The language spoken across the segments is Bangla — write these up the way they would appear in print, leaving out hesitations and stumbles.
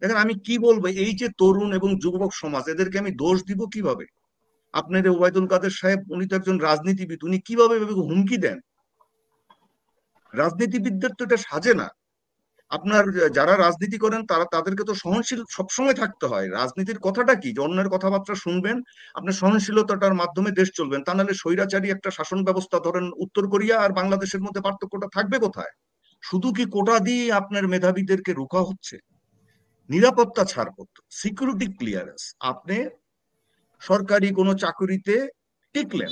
দেখেন আমি কি বলবো, এই যে তরুণ এবং যুবক সমাজ, এদেরকে আমি দোষ দিব কিভাবে? আপনার এই ওবায়দুল কাদের সাহেব, উনি তো একজন রাজনীতিবিদ, উনি কিভাবে এভাবে হুমকি দেন? রাজনীতিবিদদের তো এটা সাজে না। আপনার যারা রাজনীতি করেন তারা, তাদেরকে তো সহনশীল সবসময় থাকতে হয়। রাজনীতির কথাটা কি, যে অন্যের কথাবার্তা শুনবেন, আপনার সহনশীলতাটার মাধ্যমে দেশ চলবেন, তা নাহলে স্বৈরাচারী একটা শাসন ব্যবস্থা, ধরেন উত্তর কোরিয়া আর বাংলাদেশের মধ্যে পার্থক্যটা থাকবে কোথায়? শুধু কি কোটা দিয়ে আপনার মেধাবীদেরকে রোকা হচ্ছে? নিরাপত্তা ছাড়পত্র, সিকিউরিটি ক্লিয়ারেন্স, আপনি সরকারি কোনো চাকরিতে টিকলেন,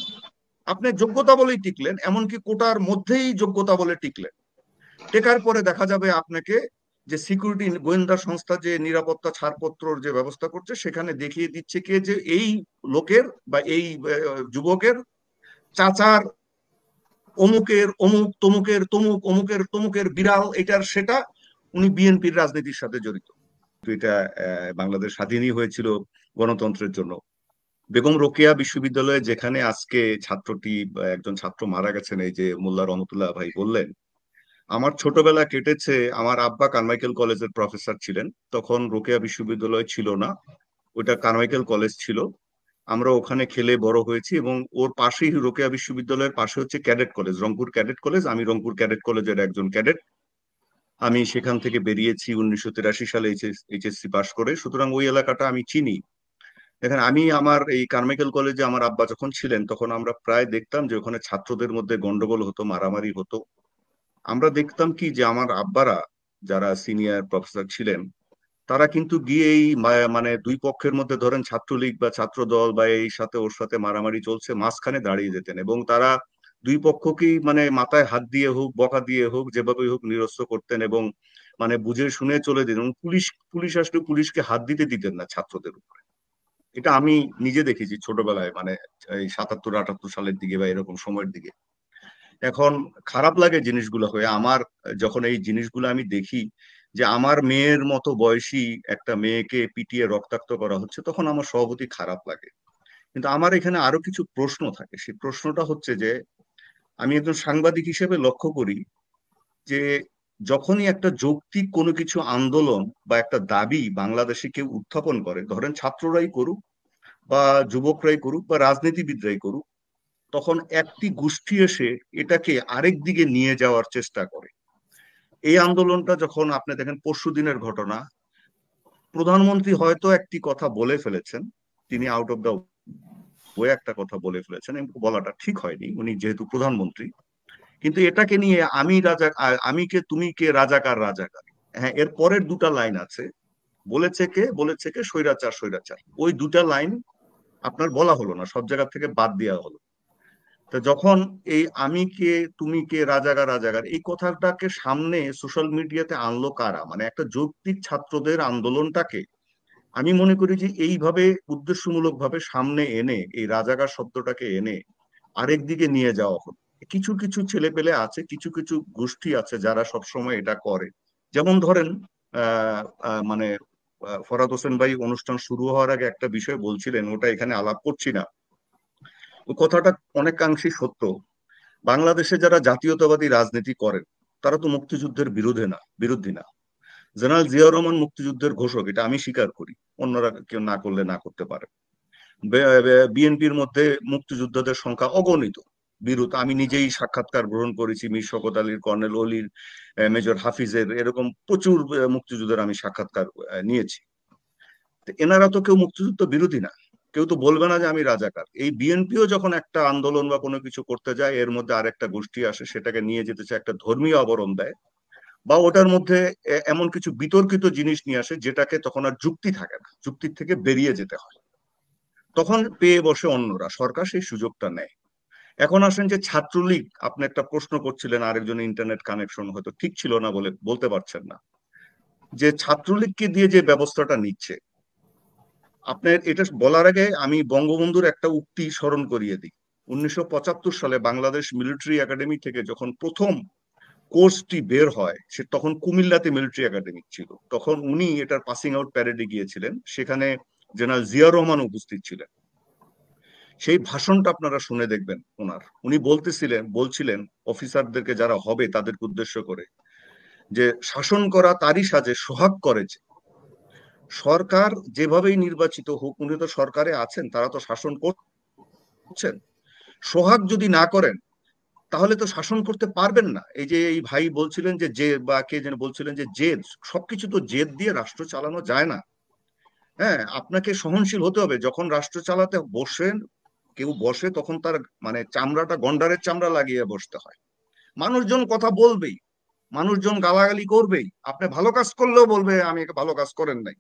আপনি যোগ্যতা বলেই টিকলেন, এমনকি কোটার মধ্যেই যোগ্যতা বলে টিকলেন, টেকার পরে দেখা যাবে আপনাকে যে সিকিউরিটি গোয়েন্দা সংস্থা যে নিরাপত্তা ছাড়পত্রর যে ব্যবস্থা করছে, সেখানে দেখিয়ে দিচ্ছে কে, যে এই লোকের বা এই যুবকের চাচার অমুকের অমুক, তমুকের তমুক, অমুকের তমুকের বিড়াল, এটার সেটা, উনি বিএনপির রাজনীতির সাথে জড়িত। তো এটা বাংলাদেশ স্বাধীনই হয়েছিল গণতন্ত্রের জন্য। বেগম রোকেয়া বিশ্ববিদ্যালয়ে যেখানে আজকে ছাত্রটি একজন ছাত্র মারা গেছেন, এই যে মোল্লা রহমতুল্লাহ ভাই বললেন, আমার ছোটবেলা কেটেছে, আমার আব্বা কারমাইকেল কলেজের প্রফেসর ছিলেন, তখন রোকেয়া বিশ্ববিদ্যালয় ছিল না, ওইটা কারমাইকেল কলেজ ছিল। আমরা ওখানে খেলে বড় হয়েছি, এবং ওর পাশেই রোকেয়া বিশ্ববিদ্যালয়ের পাশে হচ্ছে cadet college, Rangpur cadet college. আমি রংপুর ক্যাডেট কলেজের একজন ক্যাডেট। আমি সেখান থেকে বেরিয়েছি 1983 সালে এইচএসসি পাশ করে, সুতরাং ওই এলাকাটা আমি চিনি। দেখেন, আমি আমার এই কারমাইকেল কলেজে আমার আব্বা যখন ছিলেন, তখন আমরা প্রায় দেখতাম যে ওখানে ছাত্রদের মধ্যে গন্ডগোল হতো, মারামারি হতো। আমরা দেখতাম কি, যে আমার আব্বারা যারা সিনিয়র প্রফেসর ছিলেন, তারা কিন্তু গিয়ে এই মানে দুই পক্ষের মধ্যে, ধরেন ছাত্রলীগ বা ছাত্র দল বা এই সাথে ওর সাথে মারামারি চলছে, মাঝখানে দাঁড়িয়ে যেতেন, এবং তারা দুই পক্ষকেই মানে মাথায় হাত দিয়ে হোক, বকা দিয়ে হোক, যেভাবেই হোক নিরস্ত করতেন, এবং মানে বুঝে শুনে চলে দিতেন। এবং পুলিশ পুলিশ আসলে পুলিশকে হাত দিতে দিতেন না ছাত্রদের উপরে। এটা আমি নিজে দেখেছি ছোটবেলায়, মানে এই 77-78 সালের দিকে বা এরকম সময়ের দিকে। এখন খারাপ লাগে জিনিসগুলো হয়ে আমার, যখন এই জিনিসগুলো আমি দেখি, যে আমার মেয়ের মতো বয়সী একটা মেয়েকে পিটিয়ে রক্তাক্ত করা হচ্ছে, তখন আমার স্বভাবতই খারাপ লাগে। কিন্তু আমার এখানে আরো কিছু প্রশ্ন থাকে। সেই প্রশ্নটা হচ্ছে যে, আমি একজন সাংবাদিক হিসেবে লক্ষ্য করি যে, যখনই একটা যৌক্তিক কোনো কিছু আন্দোলন বা একটা দাবি বাংলাদেশে কেউ উত্থাপন করে, ধরেন ছাত্ররাই করুক বা যুবকরাই করুক বা রাজনীতিবিদরাই করুক, তখন একটি গোষ্ঠী এসে এটাকে আরেক দিকে নিয়ে যাওয়ার চেষ্টা করে। এই আন্দোলনটা যখন আপনি দেখেন, পরশুদিনের ঘটনা, প্রধানমন্ত্রী হয়তো একটি কথা বলে ফেলেছেন, তিনি আউট অফ দা ওয়ে একটা কথা বলে ফেলেছেন, এবং বলাটা ঠিক হয়নি, উনি যেহেতু প্রধানমন্ত্রী। কিন্তু এটাকে নিয়ে আমি রাজা, আমি কে, তুমি কে, রাজাকার রাজাকার। হ্যাঁ, এর পরের দুটা লাইন আছে, বলেছে কে, স্বৈরাচার স্বৈরাচার। ওই দুটা লাইন আপনার বলা হলো না, সব জায়গা থেকে বাদ দেওয়া হলো। তো যখন এই আমি কে, তুমি কে, রাজাকার রাজাকার, এই কথাটাকে সামনে সোশ্যাল মিডিয়াতে আনলো কারা, মানে একটা যৌক্তিক ছাত্রদের আন্দোলনটাকে, আমি মনে করি যে এইভাবে উদ্দেশ্যমূলক ভাবে সামনে এনে এই রাজাকার শব্দটাকে এনে আরেক দিকে নিয়ে যাওয়া হলো। কিছু কিছু ছেলে পেলে আছে, কিছু কিছু গোষ্ঠী আছে যারা সবসময় এটা করে। যেমন ধরেন, মানে ফরহাদ হোসেন ভাই অনুষ্ঠান শুরু হওয়ার আগে একটা বিষয় বলছিলেন, ওটা এখানে আলাপ করছি না, ওই কথাটা অনেকাংশে সত্য। বাংলাদেশে যারা জাতীয়তাবাদী রাজনীতি করেন, তারা তো মুক্তিযুদ্ধের বিরোধী না। জেনারেল জিয়াউর রহমান মুক্তিযুদ্ধের ঘোষক, এটা আমি স্বীকার করি, অন্যরা কেউ না করলে না করতে পারে। বিএনপির মধ্যে মুক্তিযোদ্ধাদের সংখ্যা অগণিত। আমি নিজেই সাক্ষাৎকার গ্রহণ করেছি, মীর শওকত আলীর, কর্নেল অলির, মেজর হাফিজের, এরকম প্রচুর মুক্তিযোদ্ধার আমি সাক্ষাৎকার নিয়েছি। তো এনারা তো কেউ মুক্তিযুদ্ধ বিরোধী না, কেউ তো বলবে না যে আমি রাজাকার। এই বিএনপিও যখন একটা আন্দোলন বা কোনো কিছু করতে যায়, এর মধ্যে আরেকটা গোষ্ঠী আসে, সেটাকে নিয়ে যেতে চায়, একটা ধর্মীয় আবরণ দেয়, বা ওটার মধ্যে এমন কিছু বিতর্কিত জিনিস নিয়ে আসে, যেটাকে তখন আর যুক্তি থাকে না, যুক্তির থেকে বেরিয়ে যেতে হয়, তখন পেয়ে বসে অন্যরা, সরকার সেই সুযোগটা নেয়। এখন আসেন যে ছাত্রলীগ, আপনি একটা প্রশ্ন করছিলেন, আরেকজন ইন্টারনেট কানেকশন হয়তো ঠিক ছিল না বলে বলতে পারছেন না, যে ছাত্রলীগকে দিয়ে যে ব্যবস্থাটা নিচ্ছে, আপনার এটা বলার আগে আমি বঙ্গবন্ধুর একটা উক্তি স্মরণ করিয়ে দিই। 1975 সালে বাংলাদেশ মিলিটারি একাডেমি থেকে যখন প্রথম কোর্সটি বের হয়, সে তখন কুমিল্লাতে মিলিটারি একাডেমি ছিল, তখন উনি এটার পাসিং আউট প্যারেডে গিয়েছিলেন, সেখানে জেনারেল জিয়াউর রহমান উপস্থিত ছিলেন। সেই ভাষণটা আপনারা শুনে দেখবেন ওনার, উনি বলছিলেন অফিসারদেরকে, যারা হবে তাদেরকে উদ্দেশ্য করে, যে শাসন করা তারই সাজে সোহাগ করেছে, সরকার যেভাবেই নির্বাচিত হোক, উনি তো সরকারে আছেন, তারা তো শাসন করছেন। সোহাগ যদি না করেন তাহলে তো শাসন করতে পারবেন না। এই যে এই ভাই বলছিলেন যে জেদ, বা কে যেন বলছিলেন যে জেদ, সবকিছু তো জেদ দিয়ে রাষ্ট্র চালানো যায় না। হ্যাঁ, আপনাকে সহনশীল হতে হবে। যখন রাষ্ট্র চালাতে বসেন, কেউ বসে, তখন তার মানে চামড়াটা গন্ডারের চামড়া লাগিয়ে বসতে হয়। মানুষজন কথা বলবেই, মানুষজন গালাগালি করবেই, আপনি ভালো কাজ করলেও বলবে আমি একে ভালো কাজ করেন নাই।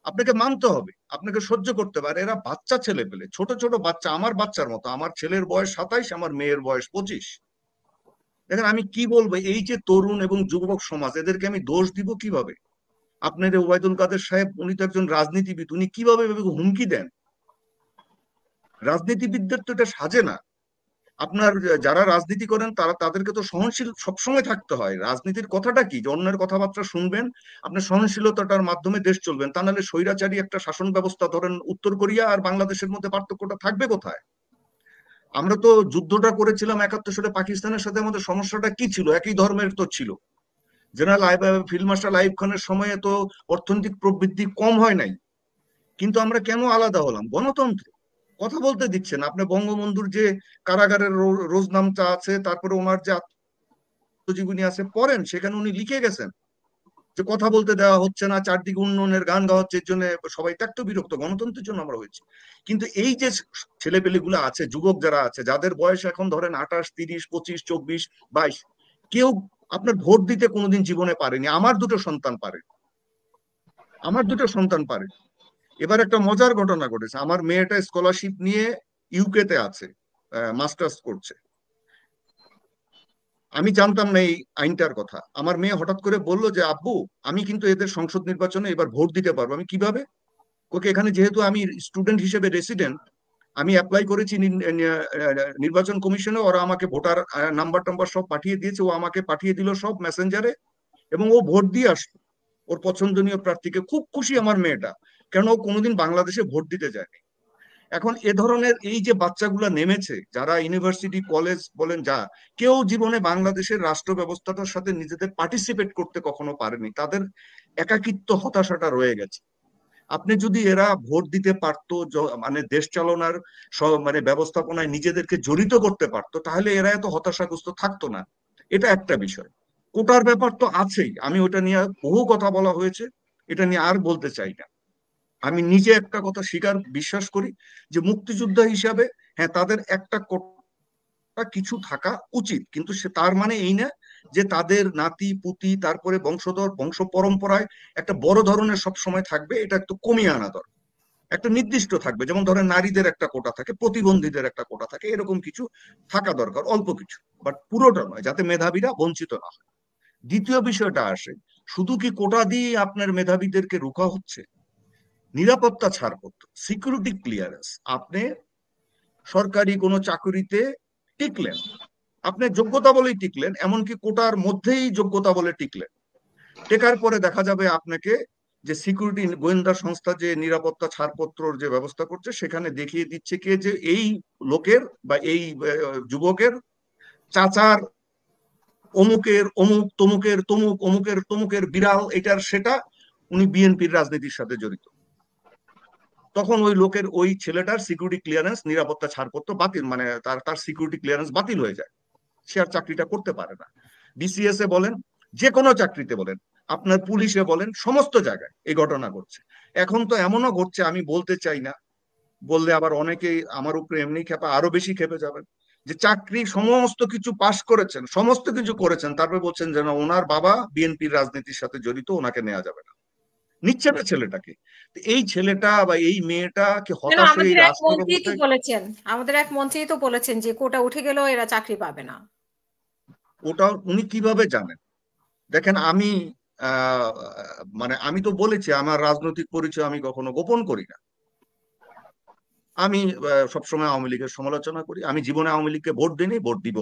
আপনাকে মানতে হবে, আপনাকে সহ্য করতে পারে। এরা বাচ্চা ছেলে পেলে, ছোট ছোট বাচ্চা, আমার বাচ্চার মতো। আমার ছেলের বয়স 27, আমার মেয়ের বয়স 25। দেখেন আমি কি বলবো, এই যে তরুণ এবং যুবক সমাজ, এদেরকে আমি দোষ দিব কিভাবে? আপনার এই ওবায়দুল কাদের সাহেব, উনি তো একজন রাজনীতিবিদ, উনি কিভাবে এভাবে হুমকি দেন? রাজনীতিবিদদের তো এটা সাজে না। আপনার যারা রাজনীতি করেন তারা, তাদেরকে তো সহনশীল সবসময় থাকতে হয়। রাজনীতির কথাটা কি, যে অন্যের কথাবার্তা শুনবেন, আপনার সহনশীলতাটার মাধ্যমে দেশ চলবেন। তা নাহলে স্বৈরাচারী একটা শাসন ব্যবস্থা, ধরেন উত্তর কোরিয়া আর বাংলাদেশের মধ্যে পার্থক্যটা থাকবে কোথায়? আমরা তো যুদ্ধটা করেছিলাম 71 সালে পাকিস্তানের সাথে, আমাদের সমস্যাটা কি ছিল? একই ধর্মের তো ছিল। জেনারেল ফিল্ড মার্শাল আইয়ুব খানের সময়ে তো অর্থনৈতিক প্রবৃদ্ধি কম হয় নাই। কিন্তু আমরা কেন আলাদা হলাম? গণতন্ত্র। কথা বলতে দিচ্ছেন। আপনি বঙ্গবন্ধুর যে কারাগারের রোজনামচা আছে, তারপরে ওনার যে আত্মজীবনী আছে, পড়েন, সেখানে উনি লিখে গেছেন যে কথা বলতে দেওয়া হচ্ছে না, চারদিকে উন্নয়নের গান গাওয়া হচ্ছে, এর জন্য সবাই ত্যাক্ত বিরক্ত। গণতন্ত্রের জন্য আমরা হয়েছি। কিন্তু এই যে ছেলেপেলেগুলো আছে, যুবক যারা আছে, যাদের বয়স এখন ধরেন 28, 30, 25, 24, 22, কেউ আপনার ভোট দিতে কোনোদিন জীবনে পারেনি। আমার দুটো সন্তান পারে। এবার একটা মজার ঘটনা ঘটেছে। আমার মেয়েটা স্কলারশিপ নিয়ে ইউকে তে আছে, মাস্টার্স করছে। আমি জানতাম না এই আইনটার কথা। আমার মেয়ে হঠাৎ করে বলল যে আব্বু, আমি কিন্তু এদের সংসদ নির্বাচনে এবার ভোট দিতে পারবো। আমি কিভাবে? ওকে, এখানে যেহেতু আমি স্টুডেন্ট হিসেবে রেসিডেন্ট, আমি অ্যাপ্লাই করেছি নির্বাচন কমিশনে, ওরা আমাকে ভোটার নাম্বার টাম্বার সব পাঠিয়ে দিয়েছে, ও আমাকে পাঠিয়ে দিল সব মেসেঞ্জারে, এবং ও ভোট দিয়ে আসলো ওর পছন্দনীয় প্রার্থীকে। খুব খুশি আমার মেয়েটা, কেন ও কোনোদিন বাংলাদেশে ভোট দিতে যায়নি। এখন এ ধরনের এই যে বাচ্চাগুলা নেমেছে, যারা ইউনিভার্সিটি কলেজ বলেন, যা, কেউ জীবনে বাংলাদেশের রাষ্ট্র ব্যবস্থাটার সাথে নিজেদের পার্টিসিপেট করতে কখনো পারেনি। তাদের একাকিত্ব, হতাশাটা রয়ে গেছে। আপনি যদি এরা ভোট দিতে পারতো, মানে দেশ চালনার মানে ব্যবস্থাপনায় নিজেদেরকে জড়িত করতে পারতো, তাহলে এরা এত হতাশাগ্রস্ত থাকতো না। এটা একটা বিষয়। কোটার ব্যাপার তো আছেই, আমি ওটা নিয়ে বহু কথা বলা হয়েছে, এটা নিয়ে আর বলতে চাই না। আমি নিজে একটা কথা বিশ্বাস করি, যে মুক্তিযোদ্ধা হিসাবে হ্যাঁ, তাদের একটা কোটা কিছু থাকা উচিত, কিন্তু সে তার মানে এই না যে তাদের নাতি পুতি, তারপরে বংশধর, বংশ পরম্পরায় একটা বড় ধরনের সব সময় থাকবে। এটা একটু কমিয়ে আনা দরকার। একটা নির্দিষ্ট থাকবে, যেমন ধরেন নারীদের একটা কোটা থাকে, প্রতিবন্ধীদের একটা কোটা থাকে, এরকম কিছু থাকা দরকার, অল্প কিছু, বাট পুরোটা নয়, যাতে মেধাবীরা বঞ্চিত না হয়। দ্বিতীয় বিষয়টা আসে, শুধু কি কোটা দিয়ে আপনার মেধাবীদেরকে রোকা হচ্ছে? নিরাপত্তা ছাড়পত্র, সিকিউরিটি ক্লিয়ারেন্স। আপনি সরকারি কোনো চাকরিতে টিকলেন, আপনি যোগ্যতা বলেই টিকলেন, এমনকি কোটার মধ্যেই যোগ্যতা বলে টিকলেন। টেকার পরে দেখা যাবে আপনাকে যে সিকিউরিটি গোয়েন্দা সংস্থা যে নিরাপত্তা ছাড়পত্রর যে ব্যবস্থা করছে, সেখানে দেখিয়ে দিচ্ছে কে, যে এই লোকের বা এই যুবকের চাচার অমুকের অমুক, তমুকের তমুক, অমুকের তমুকের বিড়াল, এটার সেটা, উনি বিএনপির রাজনীতির সাথে জড়িত। তখন ওই লোকের, ওই ছেলেটার সিকিউরিটি ক্লিয়ারেন্স, নিরাপত্তা ছাড়পত্র বাতিল, মানে তার তার সিকিউরিটি ক্লিয়ারেন্স বাতিল হয়ে যায়। সে আর চাকরিটা করতে পারে না। বিসিএস এ বলেন, যে কোনো চাকরিতে বলেন, আপনার পুলিশে বলেন, সমস্ত জায়গায় এই ঘটনা ঘটছে। এখন তো এমনও ঘটছে, আমি বলতে চাই না, বললে আবার অনেকেই আমার উপরে এমনি খেপা, আরো বেশি খেপে যাবেন, যে চাকরি সমস্ত কিছু পাশ করেছেন, সমস্ত কিছু করেছেন, তারপরে বলছেন যে না, ওনার বাবা বিএনপির রাজনীতির সাথে জড়িত, ওনাকে নেওয়া যাবে না। নিচ্ছে না ছেলেটাকে। তো এই ছেলেটা বা এই মেয়েটা কি কেন, হতাশ হয়ে আমাদের এই এক মন্ত্রী তো রাজপথে? বলেছেন, আমাদের এক মন্ত্রী তো বলেছেন যে কোটা উঠে গেলেও এরা চাকরি পাবে না। ওটা উনি কিভাবে জানেন? দেখেন আমি আহ মানে আমি তো বলেছি, আমার রাজনৈতিক পরিচয় আমি কখনো গোপন করি না। আমি সবসময় আওয়ামী লীগের সমালোচনা করি। আমি জীবনে আওয়ামী লীগকে ভোট দিইনি, ভোট দিব।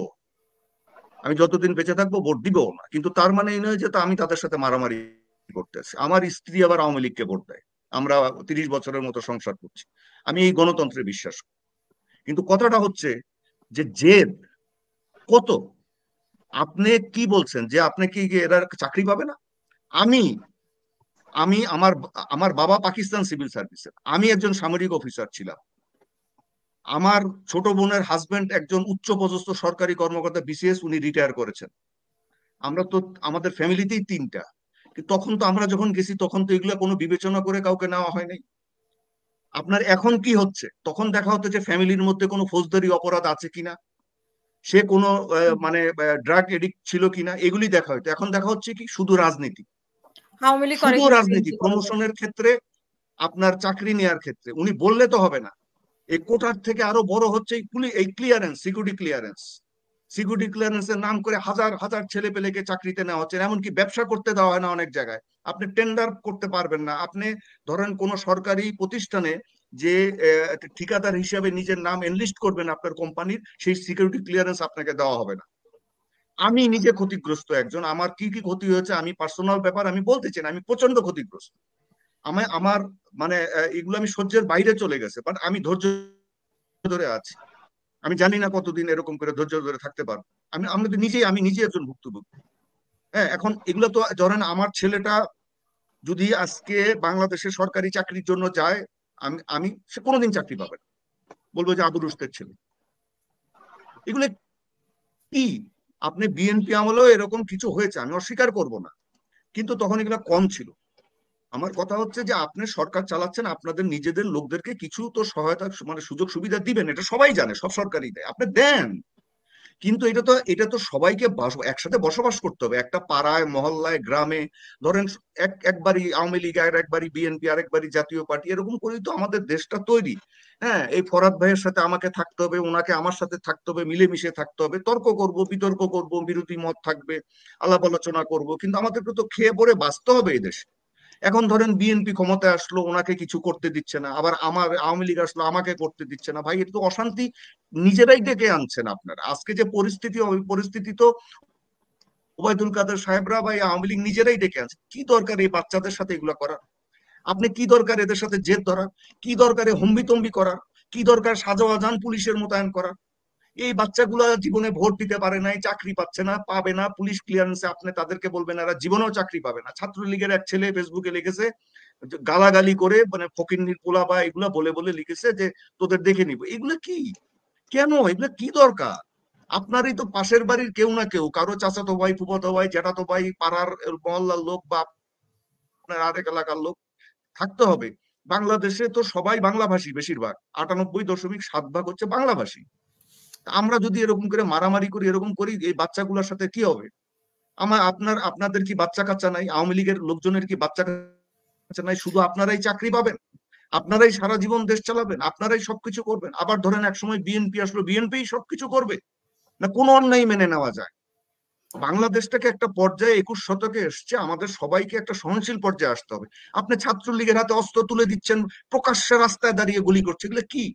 আমি যতদিন বেঁচে থাকবো ভোট দিবও না। কিন্তু তার মানে এই নয় যে তা আমি তাদের সাথে মারামারি করতেছি। আমার স্ত্রী আবার আওয়ামী লীগকে ভোট দেয়। আমরা 30 বছরের মতো সংসার করছি। আমি এই গণতন্ত্রে বিশ্বাস করি। কিন্তু কথাটা হচ্ছে যে জেদ কত? আপনি কি বলছেন, যে আপনি কি এরা চাকরি পাবে না? আমি আমি আমার আমার বাবা পাকিস্তান সিভিল সার্ভিসের, আমি একজন সামরিক অফিসার ছিলাম, আমার ছোট বোনের হাজবেন্ড একজন উচ্চপদস্থ সরকারি কর্মকর্তা বিসিএস, উনি রিটায়ার করেছেন। আমরা তো আমাদের ফ্যামিলিতেই তিনটা, কিন্তু তখন তো আমরা যখন গেছি তখন তো এগুলা কোনো বিবেচনা করে কাউকে নেওয়া হয় নাই। আপনার এখন কি হচ্ছে, তখন দেখা হতো যে ফ্যামিলির মধ্যে কোনো ফৌজদারি অপরাধ আছে কিনা, সে কোনো মানে ড্রাগ এডিক্ট ছিল কিনা, এগুলি দেখা হতো। এখন দেখা হচ্ছে কি, শুধু রাজনীতি, আওয়ামী লীগ করে শুধু কিনা রাজনীতি, বিএনপি করে কিনা। প্রমোশনের ক্ষেত্রে, আপনার চাকরি নেওয়ার ক্ষেত্রে। উনি বললে তো হবে না। এই কোটার থেকে আরো বড় হচ্ছে এই ক্লিয়ারেন্স, সিকিউরিটি ক্লিয়ারেন্স। সিকিউরিটি ক্লিয়ারেন্সের নাম করে হাজার হাজার ছেলে পেলেকে চাকরিতে নেওয়া হচ্ছে, এমনকি ব্যবসা করতে দেওয়া হয় না অনেক জায়গায়। আপনি টেন্ডার করতে পারবেন না, আপনি ধরেন কোন সরকারি প্রতিষ্ঠানে যে ঠিকাদার হিসেবে নিজের নাম এনলিস্ট করবেন আপনার কোম্পানির, সেই সিকিউরিটি ক্লিয়ারেন্স আপনাকে দেওয়া হবে না। আমি নিজে ক্ষতিগ্রস্ত একজন, আমার কি কি ক্ষতি হয়েছে আমি পার্সোনাল ব্যাপার আমি বলতে চাই না, আমি প্রচন্ড ক্ষতিগ্রস্ত। আমার মানে এগুলো আমি সহ্যের বাইরে চলে গেছে, বাট আমি ধৈর্য ধরে আছি। আমি জানি না কতদিন এরকম করে ধৈর্য ধরে থাকতে পারবো। আমি নিজে একজন ভুক্তভোগী। হ্যাঁ, এখন এগুলো তো ধরেন আমার ছেলেটা যদি আজকে বাংলাদেশের সরকারি চাকরির জন্য যায়, আমি সে কোনোদিন চাকরি পাবে না, বলবো যে আবু রুস্তের ছেলে। এগুলো কি, আপনি বিএনপি আমলেও এরকম কিছু হয়েছে, আমি অস্বীকার করব না, কিন্তু তখন এগুলো কম ছিল। আমার কথা হচ্ছে যে আপনি সরকার চালাচ্ছেন, আপনাদের নিজেদের লোকদেরকে কিছু তো সহায়তা মানে সুযোগ সুবিধা দিবেন, এটা সবাই জানে, সব সরকারই দেয়, আপনি দেন। কিন্তু এটা তো সবাইকে একসাথে বসবাস করতে হবে একটা পাড়ায়, মহল্লায়, গ্রামে। ধরেন একবারই আওয়ামী লীগ, আর একবারই বিএনপি, আর একবারই জাতীয় পার্টি, এরকম করেই তো আমাদের দেশটা তৈরি। হ্যাঁ, এই ফরাদ ভাইয়ের সাথে আমাকে থাকতে হবে, ওনাকে আমার সাথে থাকতে হবে, মিলেমিশে থাকতে হবে, তর্ক করব, বিতর্ক করব, বিরোধী মত থাকবে, আলাপ আলোচনা করব, কিন্তু আমাদেরকে তো খেয়ে পরে বাঁচতে হবে এই দেশে। এখন ধরেন বিএনপি ক্ষমতায় আসলো, ওনাকে কিছু করতে দিচ্ছে না, আবার আমার আওয়ামী লীগ আসলো, আমাকে করতে দিচ্ছে না। ভাই, এটা তো অশান্তি নিজেরাই ডেকে আনছেন আপনারা। আজকে যে পরিস্থিতি, ওই পরিস্থিতি তো ওবায়দুল কাদের সাহেবরা বা এই আওয়ামী লীগ নিজেরাই ডেকে আনছে। কি দরকার এই বাচ্চাদের সাথে এগুলা করার? আপনি কি দরকার এদের সাথে জেদ ধরার? কি দরকার হম্বিতম্বি করার? কি দরকার সাজাওয়াজান পুলিশের মোতায়েন করার? এই বাচ্চাগুলা জীবনে ভোট দিতে পারে নাই, চাকরি পাচ্ছে না, পাবে না, পুলিশ ক্লিয়ারেন্সে আপনি তাদেরকে বলবেন এরা জীবনেও চাকরি পাবে না। ছাত্রলীগের এক ছেলে ফেসবুকে লিখেছে, গালাগালি করে, মানে ফকিন্নির পোলা বা এগুলা বলে বলে লিখেছে যে তোদের দেখে নিব। এগুলা কি, কেন, এগুলা কি দরকার? আপনারই তো পাশের বাড়ির কেউ না কেউ, কারো চাচাতো ভাই, ফুফাতো ভাই, জ্যাঠাতো ভাই, পাড়ার মহল্লার লোক বা আপনার আরেক এলাকার লোক থাকতে হবে। বাংলাদেশে তো সবাই বাংলাভাষী, বেশিরভাগ 98.7% হচ্ছে বাংলাভাষী। আমরা যদি এরকম করে মারামারি করি, এরকম করি, এই বাচ্চাগুলোর সাথে কি হবে? আপনাদের কি বাচ্চা কাচ্চা নাই? আওয়ামী লীগের লোকজনের কি বাচ্চা কাচ্চা নাই? শুধু আপনারাই চাকরি পাবেন, আপনারাই সারা জীবন দেশ চালাবেন, আপনারাই সবকিছু করবেন, আবার ধরেন একসময় বিএনপি আসলো, বিএনপি সবকিছু করবে না? কোন অন্যায় মেনে নেওয়া যায়? বাংলাদেশটাকে একটা পর্যায়ে 21 শতকে এসছে, আমাদের সবাইকে একটা সহনশীল পর্যায়ে আসতে হবে। আপনি ছাত্রলীগের হাতে অস্ত্র তুলে দিচ্ছেন, প্রকাশ্যে রাস্তায় দাঁড়িয়ে গুলি করছে, এগুলো কি?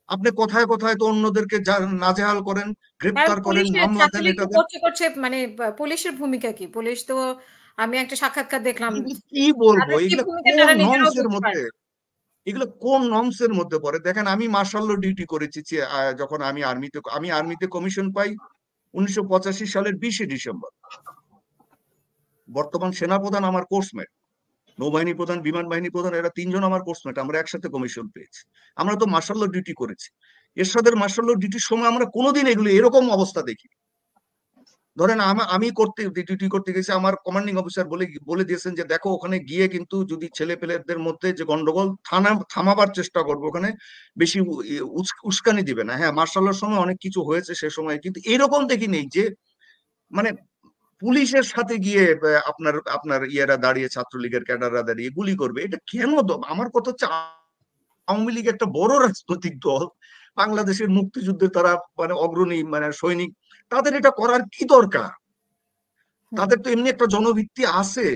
আপনি কথায় কথায় তো অন্যদেরকে নাজেহাল করেন, আর গ্রেপ্তার করেন, পুলিশের মামলা দেন, ছাত্রলীগ এটা তো দেন। করছে করছে মানে পুলিশের ভূমিকা কি? পুলিশ তো, আমি একটা সাক্ষাৎকার দেখলাম, এগুলো কি বলবো, তাদের কি এগুলো ভূমিকা কোন তারা নিজেরাও নর্মসের বুঝতে পারে মধ্যে, না। এগুলো কোন নর্মসের মধ্যে পড়ে? দেখেন, আমি মার্শাল ল ডিউটি করেছি যখন আমি আর্মিতে কমিশন পাই 1985 সালের 20 ডিসেম্বর। বর্তমান সেনাপ্রধান আমার কোর্সমেট, নৌবাহিনী প্রধান, বিমান বাহিনী প্রধান, এরা তিনজন আমার কোর্সমেট, আমরা একসাথে কমিশন পেয়েছি। আমরা তো মার্শাল ল ডিউটি করেছি। এরশাদের মার্শাল ল ডিউটির সময় আমরা কোনোদিন এগুলো এরকম অবস্থা দেখি। ধরেন আমি ডিউটি করতে গেছি, আমার কমান্ডিং অফিসার বলে বলে দিয়েছেন যে দেখো, ওখানে গিয়ে কিন্তু যদি ছেলে পেলেদের মধ্যে যে গন্ডগোল, থামাবার চেষ্টা করবো, ওখানে বেশি উস্কানি দিবে না। হ্যাঁ, মার্শালের সময় অনেক কিছু হয়েছে সে সময়, কিন্তু এরকম দেখি নেই যে মানে পুলিশের সাথে গিয়ে আপনার আপনার ইয়েরা দাঁড়িয়ে, ছাত্রলীগের ক্যাডাররা দাঁড়িয়ে গুলি করবে। এটা কেন? আমার কথা হচ্ছে, আওয়ামী লীগ একটা বড় রাজনৈতিক দল, বাংলাদেশের মুক্তিযুদ্ধের তারা মানে অগ্রণী মানে সৈনিক, তাদের এটা করার কি দরকার? হুম। তাদের তো এমনি একটা জনভিত্তি আছে।